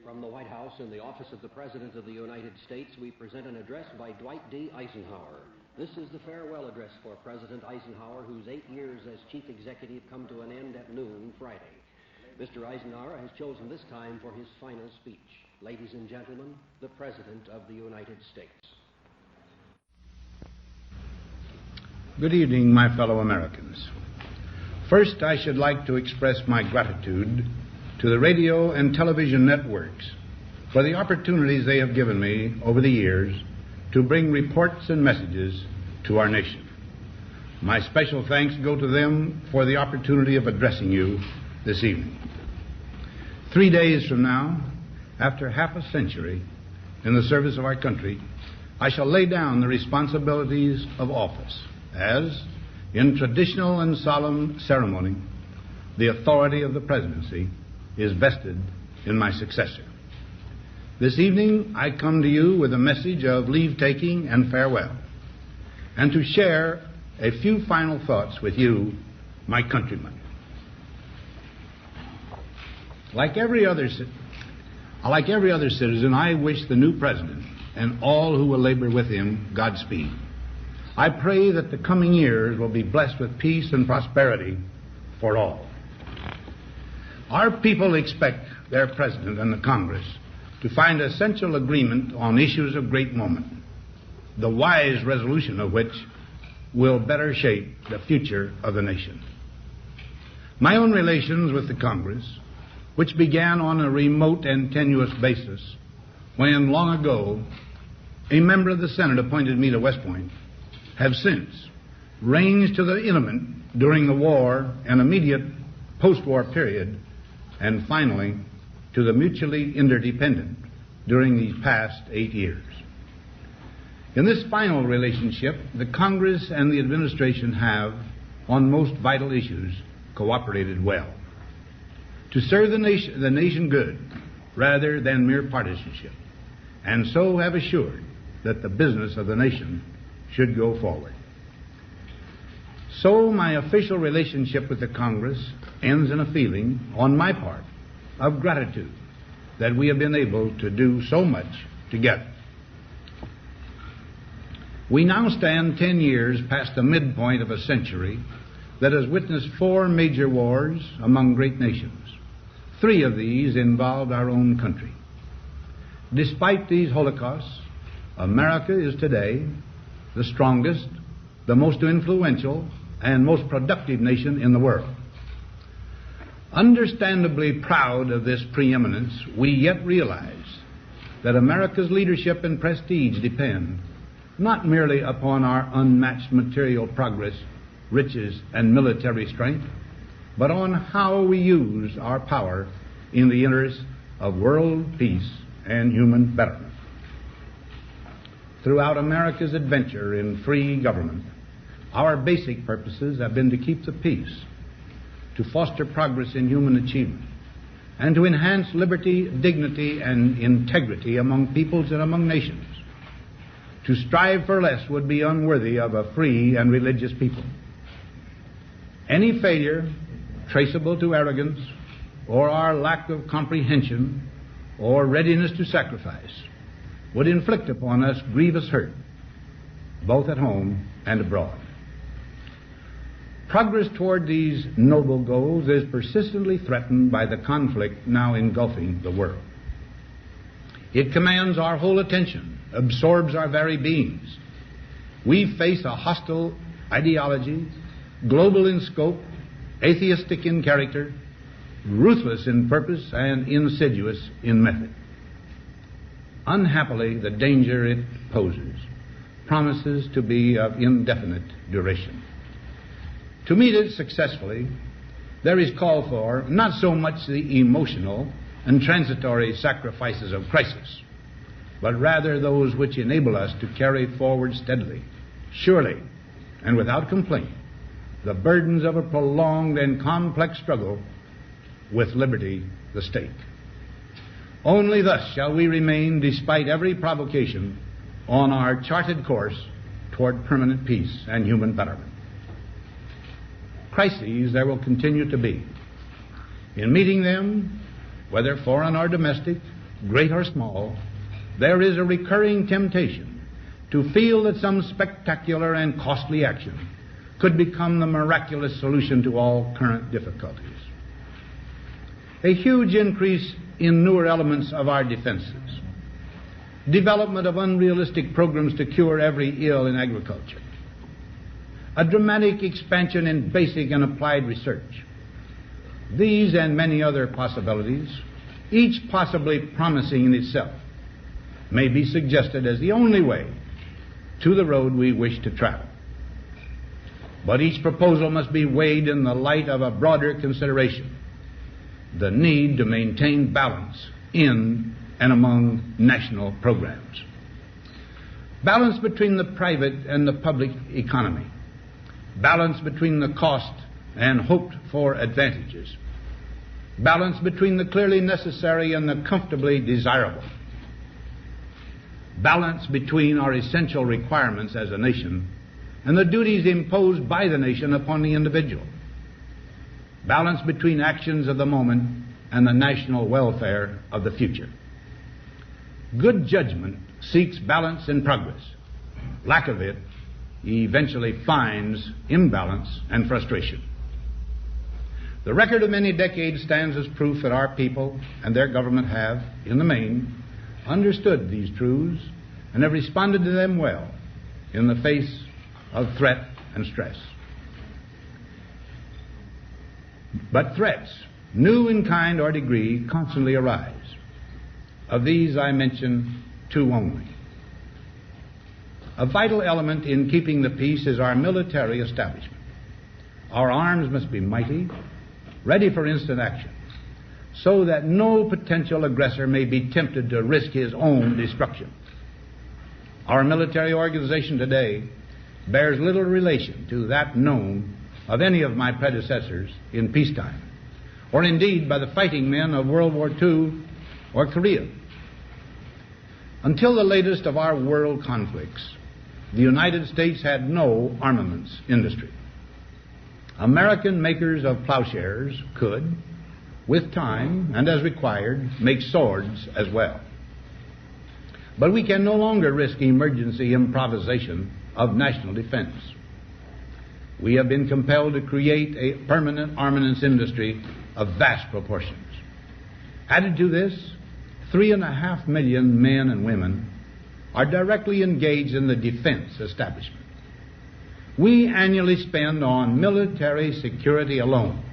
From the White House in the office of the President of the United States, we present an address by Dwight D. Eisenhower. This is the farewell address for President Eisenhower, whose 8 years as chief executive come to an end at noon Friday. Mr. Eisenhower has chosen this time for his final speech. Ladies and gentlemen, the President of the United States. Good evening, my fellow Americans. First, I should like to express my gratitude to the radio and television networks for the opportunities they have given me over the years to bring reports and messages to our nation. My special thanks go to them for the opportunity of addressing you this evening. 3 days from now, after half a century in the service of our country, I shall lay down the responsibilities of office as, in traditional and solemn ceremony, the authority of the presidency is vested in my successor. This evening, I come to you with a message of leave-taking and farewell, and to share a few final thoughts with you, my countrymen. Like every other citizen, I wish the new president and all who will labor with him Godspeed. I pray that the coming years will be blessed with peace and prosperity for all. Our people expect their president and the Congress to find essential agreement on issues of great moment, the wise resolution of which will better shape the future of the nation. My own relations with the Congress, which began on a remote and tenuous basis when, long ago, a member of the Senate appointed me to West Point, have since ranged to the intimate during the war and immediate post-war period, and finally to the mutually interdependent during these past 8 years. In this final relationship, the Congress and the administration have, on most vital issues, cooperated well to serve the nation good rather than mere partisanship, and so have assured that the business of the nation should go forward. So my official relationship with the Congress ends in a feeling, on my part, of gratitude that we have been able to do so much together. We now stand 10 years past the midpoint of a century that has witnessed 4 major wars among great nations. 3 of these involved our own country. Despite these holocausts, America is today the strongest, the most influential, and most productive nation in the world. Understandably proud of this preeminence, we yet realize that America's leadership and prestige depend not merely upon our unmatched material progress, riches, and military strength, but on how we use our power in the interest of world peace and human betterment. Throughout America's adventure in free government, our basic purposes have been to keep the peace, to foster progress in human achievement, and to enhance liberty, dignity, and integrity among peoples and among nations. To strive for less would be unworthy of a free and religious people. Any failure traceable to arrogance or our lack of comprehension or readiness to sacrifice would inflict upon us grievous hurt, both at home and abroad. Progress toward these noble goals is persistently threatened by the conflict now engulfing the world. It commands our whole attention, absorbs our very beings. We face a hostile ideology, global in scope, atheistic in character, ruthless in purpose, and insidious in method. Unhappily, the danger it poses promises to be of indefinite duration. To meet it successfully, there is call for not so much the emotional and transitory sacrifices of crisis, but rather those which enable us to carry forward steadily, surely, and without complaint, the burdens of a prolonged and complex struggle with liberty, the stake. Only thus shall we remain, despite every provocation, on our charted course toward permanent peace and human betterment. Crises there will continue to be. In meeting them, whether foreign or domestic, great or small, there is a recurring temptation to feel that some spectacular and costly action could become the miraculous solution to all current difficulties. A huge increase in newer elements of our defenses, development of unrealistic programs to cure every ill in agriculture, a dramatic expansion in basic and applied research. These and many other possibilities, each possibly promising in itself, may be suggested as the only way to the road we wish to travel. But each proposal must be weighed in the light of a broader consideration, the need to maintain balance in and among national programs. Balance between the private and the public economy. Balance between the cost and hoped-for advantages. Balance between the clearly necessary and the comfortably desirable. Balance between our essential requirements as a nation and the duties imposed by the nation upon the individual. Balance between actions of the moment and the national welfare of the future. Good judgment seeks balance in progress. Lack of it eventually finds imbalance and frustration. The record of many decades stands as proof that our people and their government have, in the main, understood these truths and have responded to them well in the face of threat and stress. But threats, new in kind or degree, constantly arise. Of these I mention two only. A vital element in keeping the peace is our military establishment. Our arms must be mighty, ready for instant action, so that no potential aggressor may be tempted to risk his own destruction. Our military organization today bears little relation to that known of any of my predecessors in peacetime, or indeed by the fighting men of World War II or Korea. Until the latest of our world conflicts, the United States had no armaments industry. American makers of plowshares could, with time and as required, make swords as well. But we can no longer risk emergency improvisation of national defense. We have been compelled to create a permanent armaments industry of vast proportions. Added to this, 3.5 million men and women are directly engaged in the defense establishment. We annually spend on military security alone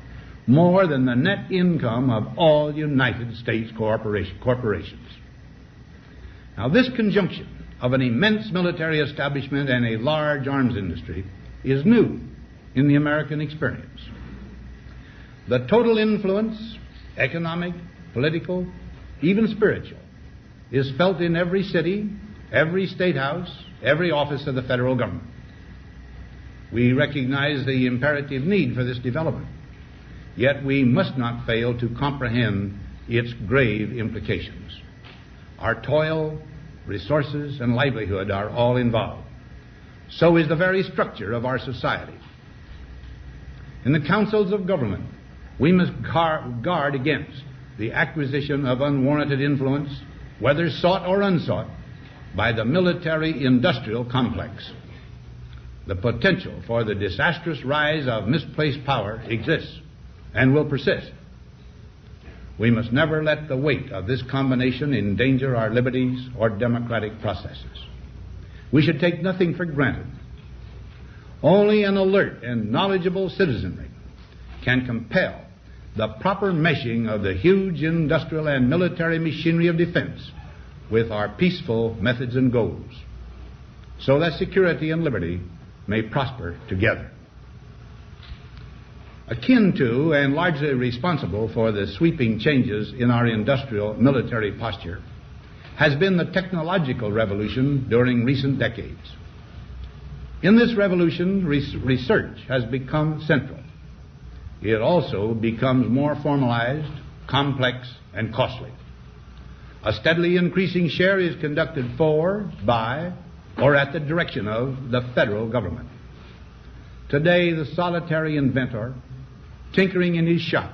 more than the net income of all United States corporations. Now, this conjunction of an immense military establishment and a large arms industry is new in the American experience. The total influence, economic, political, even spiritual, is felt in every city, every state house, every office of the federal government. We recognize the imperative need for this development, yet we must not fail to comprehend its grave implications. Our toil, resources, and livelihood are all involved. So is the very structure of our society. In the councils of government, we must guard against the acquisition of unwarranted influence, whether sought or unsought, by the military-industrial complex. The potential for the disastrous rise of misplaced power exists and will persist. We must never let the weight of this combination endanger our liberties or democratic processes. We should take nothing for granted. Only an alert and knowledgeable citizenry can compel the proper meshing of the huge industrial and military machinery of defense with our peaceful methods and goals, so that security and liberty may prosper together. Akin to and largely responsible for the sweeping changes in our industrial military posture has been the technological revolution during recent decades. In this revolution, research has become central. It also becomes more formalized, complex, and costly. A steadily increasing share is conducted for, by, or at the direction of the federal government. Today, the solitary inventor, tinkering in his shop,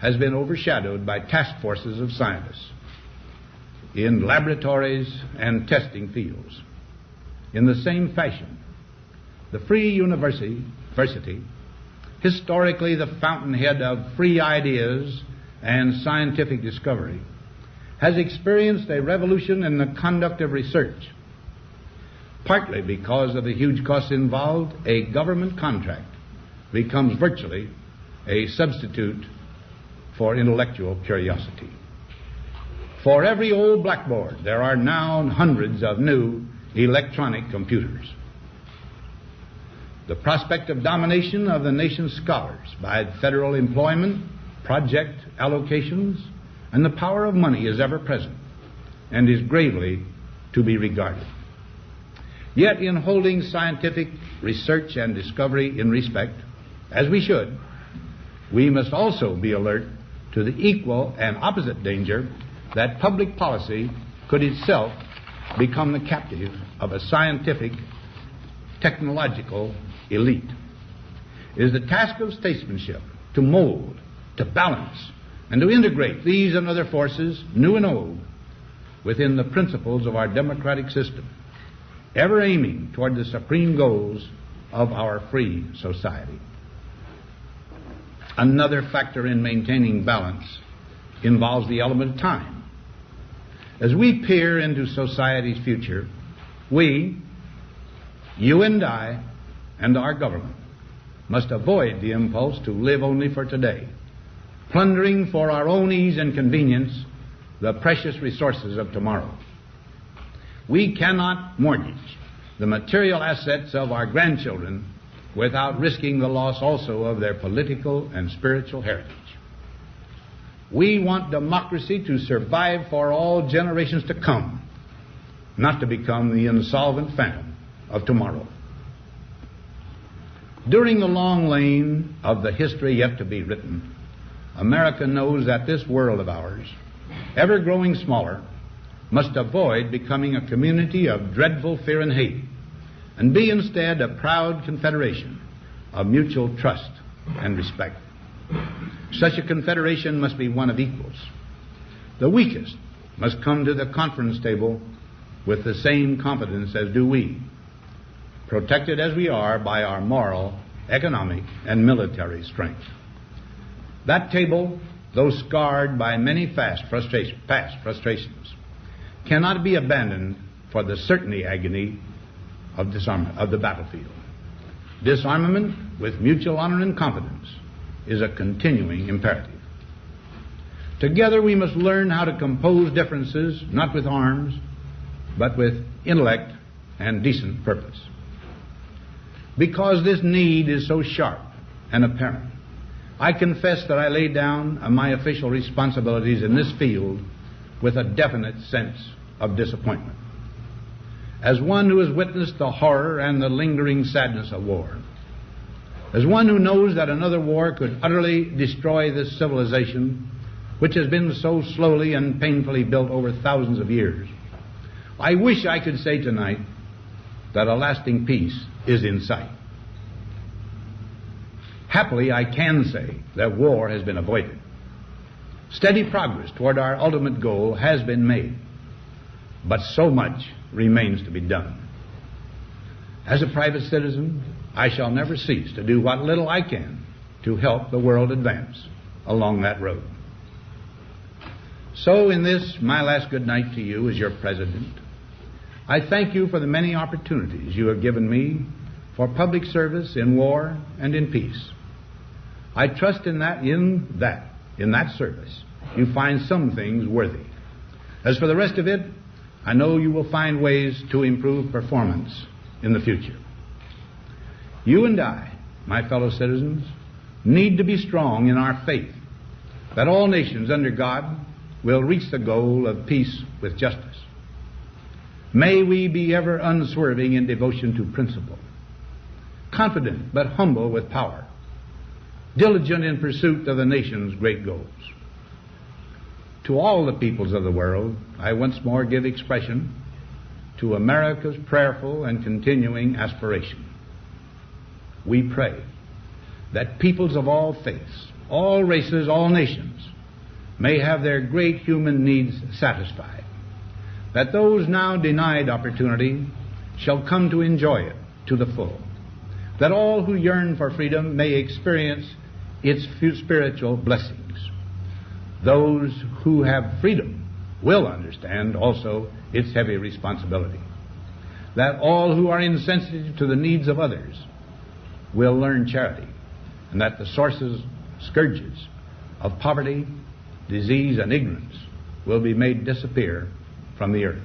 has been overshadowed by task forces of scientists. in laboratories and testing fields. In the same fashion, the free university, historically the fountainhead of free ideas and scientific discovery, has experienced a revolution in the conduct of research. Partly because of the huge costs involved, a government contract becomes virtually a substitute for intellectual curiosity. For every old blackboard, there are now hundreds of new electronic computers. The prospect of domination of the nation's scholars by federal employment, project allocations, and the power of money is ever present and is gravely to be regarded. Yet in holding scientific research and discovery in respect, as we should, we must also be alert to the equal and opposite danger that public policy could itself become the captive of a scientific, technological elite. It is the task of statesmanship to mold, to balance, and to integrate these and other forces, new and old, within the principles of our democratic system, ever aiming toward the supreme goals of our free society. Another factor in maintaining balance involves the element of time. As we peer into society's future, we, you and I, and our government must avoid the impulse to live only for today, plundering for our own ease and convenience the precious resources of tomorrow. We cannot mortgage the material assets of our grandchildren without risking the loss also of their political and spiritual heritage. We want democracy to survive for all generations to come, not to become the insolvent phantom of tomorrow. During the long lane of the history yet to be written, America knows that this world of ours, ever growing smaller, must avoid becoming a community of dreadful fear and hate, and be instead a proud confederation of mutual trust and respect. Such a confederation must be one of equals. The weakest must come to the conference table with the same confidence as do we, protected as we are by our moral, economic, and military strength. That table, though scarred by many past frustrations, cannot be abandoned for the certainty agony of disarmament, of the battlefield. Disarmament with mutual honor and confidence is a continuing imperative. Together we must learn how to compose differences, not with arms, but with intellect and decent purpose. Because this need is so sharp and apparent, I confess that I lay down my official responsibilities in this field with a definite sense of disappointment. As one who has witnessed the horror and the lingering sadness of war, as one who knows that another war could utterly destroy this civilization which has been so slowly and painfully built over thousands of years, I wish I could say tonight that a lasting peace is in sight. Happily, I can say that war has been avoided. Steady progress toward our ultimate goal has been made, but so much remains to be done. As a private citizen, I shall never cease to do what little I can to help the world advance along that road. So in this, my last good night to you as your President, I thank you for the many opportunities you have given me for public service in war and in peace. I trust in that service, you find some things worthy. As for the rest of it, I know you will find ways to improve performance in the future. You and I, my fellow citizens, need to be strong in our faith that all nations under God will reach the goal of peace with justice. May we be ever unswerving in devotion to principle, confident but humble with power, diligent in pursuit of the nation's great goals. To all the peoples of the world, I once more give expression to America's prayerful and continuing aspiration. We pray that peoples of all faiths, all races, all nations may have their great human needs satisfied that those now denied opportunity shall come to enjoy it to the full, that all who yearn for freedom may experience its spiritual blessings. Those who have freedom will understand also its heavy responsibility, that all who are insensitive to the needs of others will learn charity, and that the scourges of poverty, disease, and ignorance will be made disappear from the earth,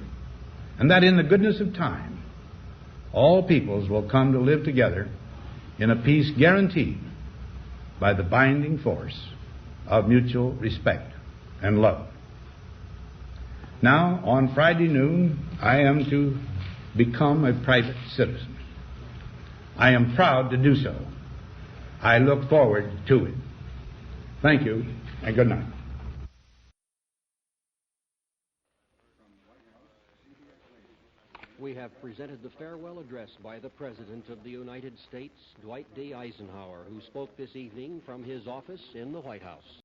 and that in the goodness of time all peoples will come to live together in a peace guaranteed by the binding force of mutual respect and love. Now, on Friday noon, I am to become a private citizen. I am proud to do so. I look forward to it. Thank you, and good night. We have presented the farewell address by the President of the United States, Dwight D. Eisenhower, who spoke this evening from his office in the White House.